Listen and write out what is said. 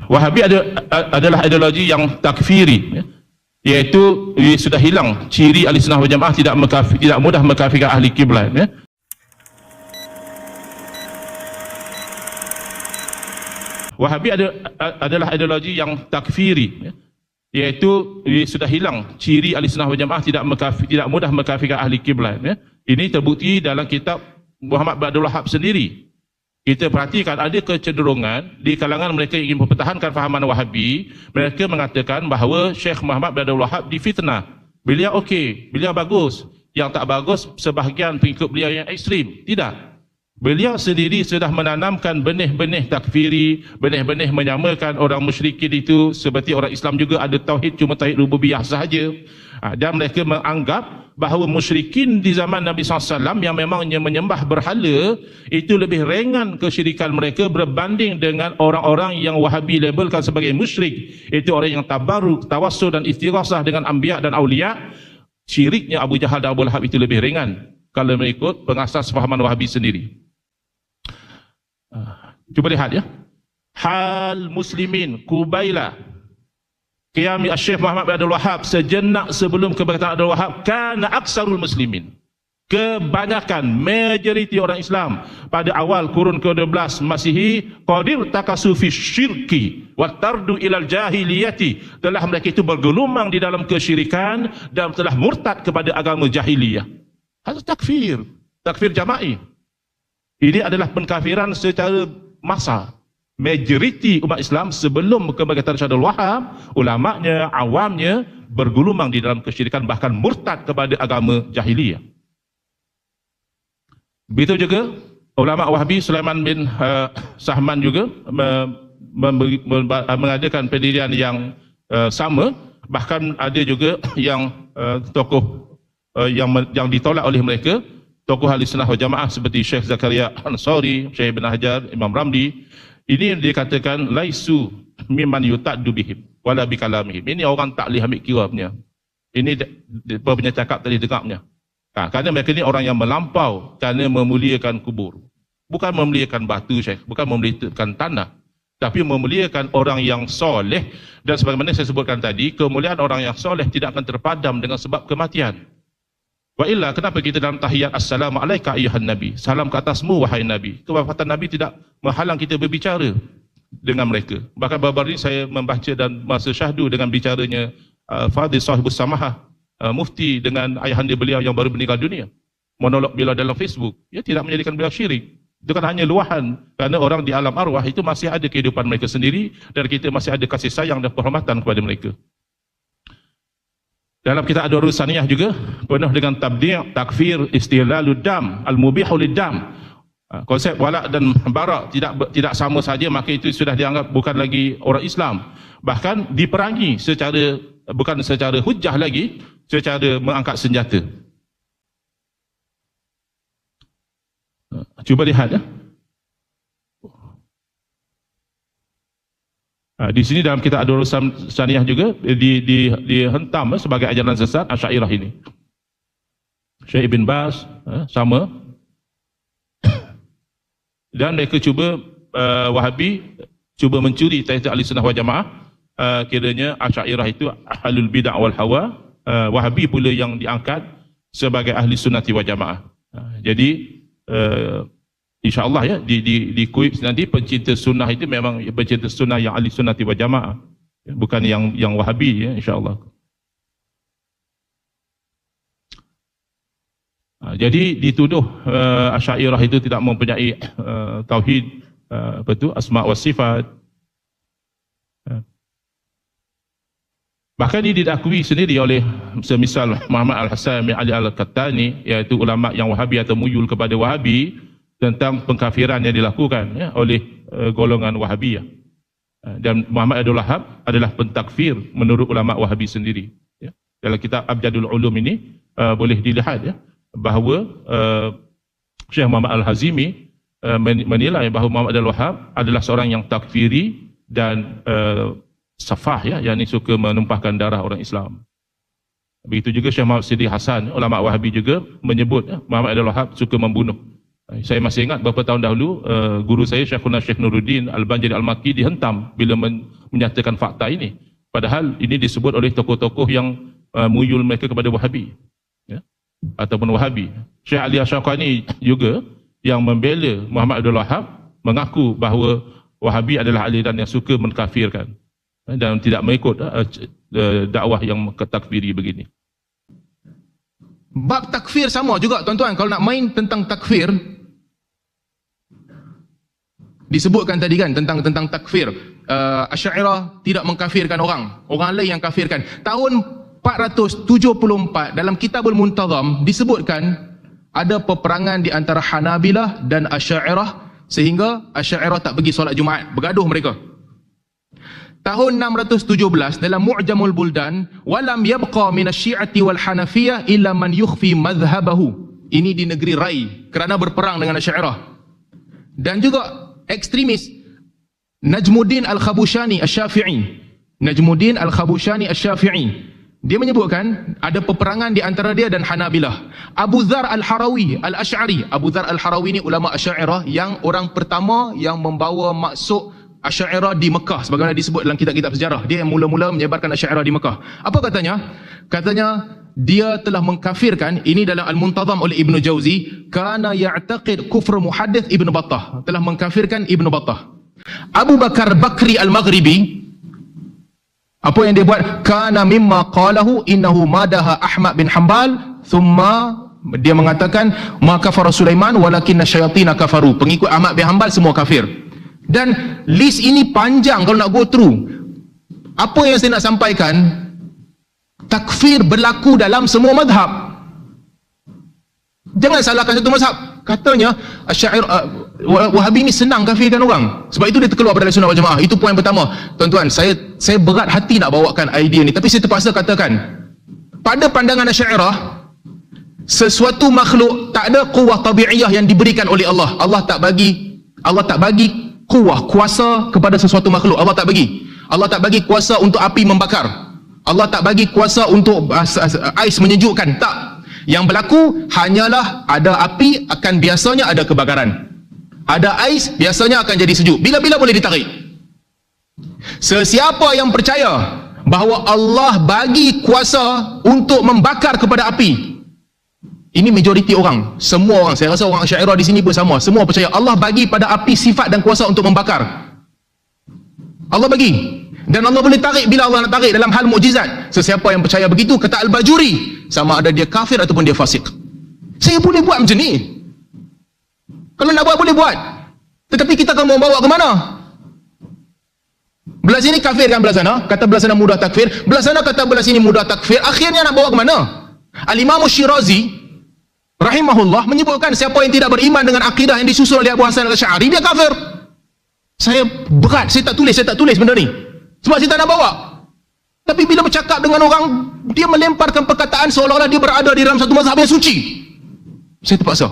Wahabi adalah ideologi yang takfiri, ya, iaitu sudah hilang ciri Ahlussunnah wal Jamaah tidak mudah mengkafirkan ahli kiblat, ya. Wahabi adalah ideologi yang takfiri, ya, iaitu sudah hilang ciri Ahlussunnah wal Jamaah tidak mudah mengkafirkan ahli kiblat, ya. Ini terbukti dalam kitab Muhammad bin Abdul Wahhab sendiri. Kita perhatikan ada kecenderungan di kalangan mereka yang ingin mempertahankan fahaman Wahabi, mereka mengatakan bahawa Syekh Muhammad bin Abdul Wahhab difitnah. Beliau okey, beliau bagus. Yang tak bagus sebahagian pengikut beliau yang ekstrim. Tidak. Beliau sendiri sudah menanamkan benih-benih takfiri, benih-benih menyamakan orang musyrikin itu seperti orang Islam juga ada tauhid, cuma tauhid rububiyah sahaja. Dan mereka menganggap bahawa musyrikin di zaman Nabi SAW yang memangnya menyembah berhala itu lebih ringan kesyirikan mereka berbanding dengan orang-orang yang Wahabi labelkan sebagai musyrik, itu orang yang tabarruk, tawassul dan istighasah dengan anbiya dan awliya. Syiriknya Abu Jahal dan Abu Lahab itu lebih ringan kalau mengikut pengasas fahaman Wahabi sendiri. Cuba lihat, ya, hal muslimin kubaila qiyami Syekh Muhammad bin Abdul Wahhab, sejenak sebelum kebangkitan Abdul Wahhab, kana aksarul muslimin, kebanyakan majoriti orang Islam pada awal kurun ke-12 Masihi qadir takasufi syirki wa tardu ilal jahiliyati, telah mereka itu bergelumang di dalam kesyirikan dan telah murtad kepada agama jahiliyah. Itu takfir, takfir jama'i. Ini adalah pengkafiran secara massa. Majoriti umat Islam sebelum kebangkitan Syekh Abdul Wahhab, ulamanya, awamnya bergulumang di dalam kesyirikan, bahkan murtad kepada agama jahiliyah. Begitu juga ulama Wahabi Sulaiman bin Sahman juga mengadakan pendirian yang sama. Bahkan ada juga yang tokoh yang ditolak oleh mereka, tokoh Ahlussunnah wal Jamaah seperti Syekh Zakaria Ansari, Syekh Ibn Hajar, Imam Ramli. Ini yang dikatakan laisu mimman yutaddu bihim wala bikalamihim. Ini orang tak boleh ambil kira punya. Ini apa punya cakap tadi dengarnya. Kerana mereka ni orang yang melampau kerana memuliakan kubur. Bukan memuliakan batu, Syekh, bukan memuliakan tanah, tapi memuliakan orang yang soleh. Dan sebagaimana saya sebutkan tadi, kemuliaan orang yang soleh tidak akan terpadam dengan sebab kematian. Wa illa, kenapa kita dalam tahiyat assalamu alayka ayyuhan nabi, salam ke atasmu wahai nabi. Kewafatan nabi tidak menghalang kita berbicara dengan mereka. Bahkan baru-baru ini saya membaca dan masa syahdu dengan bicaranya Fadil Sahibus Samahah, mufti, dengan ayahanda beliau yang baru meninggal dunia. Monolog beliau dalam Facebook, ia tidak menjadikan beliau syirik. Itu kan hanya luahan, kerana orang di alam arwah itu masih ada kehidupan mereka sendiri dan kita masih ada kasih sayang dan penghormatan kepada mereka. Dalam kitab Ad-Durrus Saniyah juga penuh dengan tabdi', takfir, istiglalud dam, al-mubihul dam. Konsep walak dan barak tidak sama saja, maka itu sudah dianggap bukan lagi orang Islam. Bahkan diperangi secara, bukan secara hujah lagi, secara mengangkat senjata. Cuba lihat, ya. Di sini dalam kitab Ad-Durrus Saniyah juga dihentam sebagai ajaran sesat Asy'ariyah ini. Syekh Ibn Baz sama. Dan mereka cuba Wahabi cuba mencuri tauhid Ahlussunnah wal Jamaah. Kiranya Asy'ariyah itu ahlul bid'ah wal hawa, Wahabi pula yang diangkat sebagai ahli sunnati wal Jamaah. Jadi InsyaAllah, ya, di kuip nanti pencinta sunnah itu memang pencinta sunnah yang ahli sunnati wal Jamaah, bukan yang Wahabi, ya, insyaAllah. Jadi dituduh Asy'ariyah itu tidak mempunyai tauhid asma wa sifat. Bahkan ini didakui sendiri oleh semisal Muhammad Al-Hasan bin Ali Al-Qattani, iaitu ulama yang Wahabi atau muyul kepada Wahabi, tentang pengkafiran yang dilakukan, ya, oleh golongan Wahabiyah. Dan Muhammad Abdul Wahhab adalah pentakfir menurut ulama Wahabi sendiri, ya. Dalam kitab Abjadul Ulum ini boleh dilihat, ya, bahawa Syekh Muhammad Al-Hazimi menilai bahawa Muhammad Abdul Wahhab adalah seorang yang takfiri dan safah, ya, yang suka menumpahkan darah orang Islam. Begitu juga Syekh Muhammad Siddiq Hasan, ulama Wahabi juga menyebut, ya, Muhammad Abdul Wahhab suka membunuh. Saya masih ingat beberapa tahun dahulu guru saya Syekhuna Syekh Nuruddin Al-Banjari Al-Makki dihentam bila menyatakan fakta ini. Padahal ini disebut oleh tokoh-tokoh yang muyul mereka kepada Wahabi, ya, ataupun Wahabi. Syekh Ali Asy-Syaukani juga yang membela Muhammad Abdul Wahab mengaku bahawa Wahabi adalah aliran yang suka mengkafirkan dan tidak mengikut dakwah yang takfiri begini. Bab takfir sama juga tuan-tuan. Kalau nak main tentang takfir, disebutkan tadi kan tentang takfir, Asy'ariyah tidak mengkafirkan orang lain yang kafirkan. Tahun 474 dalam Kitabul Muntazam disebutkan ada peperangan di antara Hanabilah dan Asy'ariyah sehingga Asy'ariyah tak pergi solat Jumaat, bergaduh mereka. Tahun 617 dalam Mu'jamul Buldan, walam yabqa min asy-Syi'ati wal Hanafiyah illa man yukhfi madhhabahu. Ini di negeri Rai kerana berperang dengan Asy'ariyah. Dan juga ekstremis Najmuddin Al-Khabushani Asy-Syafi'i. Najmuddin Al-Khabushani Asy-Syafi'i. Dia menyebutkan ada peperangan di antara dia dan Hanabilah. Abu Dzar Al-Harawi Al-Asy'ari. Abu Dzar Al-Harawi ni ulama Asy'ariyah yang orang pertama yang membawa maksud Asy'ariyah di Mekah sebagaimana disebut dalam kitab-kitab sejarah. Dia yang mula-mula menyebarkan Asy'ariyah di Mekah. Apa katanya? Katanya dia telah mengkafirkan, ini dalam Al-Muntazam oleh Ibn Jauzi, kana ya'taqid kufr muhaddits Ibn Battah, telah mengkafirkan Ibn Battah. Abu Bakar Bakri Al-Maghribi, apa yang dia buat? Kana mimma qalahu innahu madaha Ahmad bin Hanbal, thumma dia mengatakan ma kafara Sulaiman walakinna syayatin kafaru. Pengikut Ahmad bin Hanbal semua kafir. Dan list ini panjang kalau nak go through. Apa yang saya nak sampaikan, takfir berlaku dalam semua mazhab. Jangan salahkan satu mazhab. Katanya Wahabi ni senang kafirkan orang, sebab itu dia terkeluar dari Sunnah wal Jamaah. Itu poin pertama. Tuan-tuan, saya berat hati nak bawakan idea ni, tapi saya terpaksa katakan, pada pandangan Asy'ariyah, sesuatu makhluk tak ada kuwah tabi'iyah yang diberikan oleh Allah. Allah tak bagi kuwah, kuasa kepada sesuatu makhluk. Allah tak bagi. Allah tak bagi kuasa untuk api membakar. Allah tak bagi kuasa untuk ais menyejukkan. Tak. Yang berlaku hanyalah ada api, akan biasanya ada kebakaran. Ada ais, biasanya akan jadi sejuk. Bila-bila boleh ditarik. Sesiapa yang percaya bahawa Allah bagi kuasa untuk membakar kepada api, ini majoriti orang, semua orang, saya rasa orang Asy'ariyah di sini pun sama, semua percaya Allah bagi pada api sifat dan kuasa untuk membakar. Allah bagi. Dan Allah boleh tarik bila Allah nak tarik dalam hal mukjizat. Sesiapa yang percaya begitu, kata Al-Bajuri, sama ada dia kafir ataupun dia fasik. Saya boleh buat macam ni. Kalau nak buat boleh buat. Tetapi kita akan membawa ke mana? Belah sini kafir kan belah sana, kata belah sana mudah takfir, belah sana kata belah sini mudah takfir, akhirnya nak bawa ke mana? Al-Imam Syirazi rahimahullah menyebutkan siapa yang tidak beriman dengan akidah yang disusun oleh Abu Hasan Al-Asy'ari, dia kafir. Saya berat, saya tak tulis benda ni sebab saya tak nak bawa. Tapi bila bercakap dengan orang, dia melemparkan perkataan seolah-olah dia berada di dalam satu mazhab yang suci. Saya terpaksa.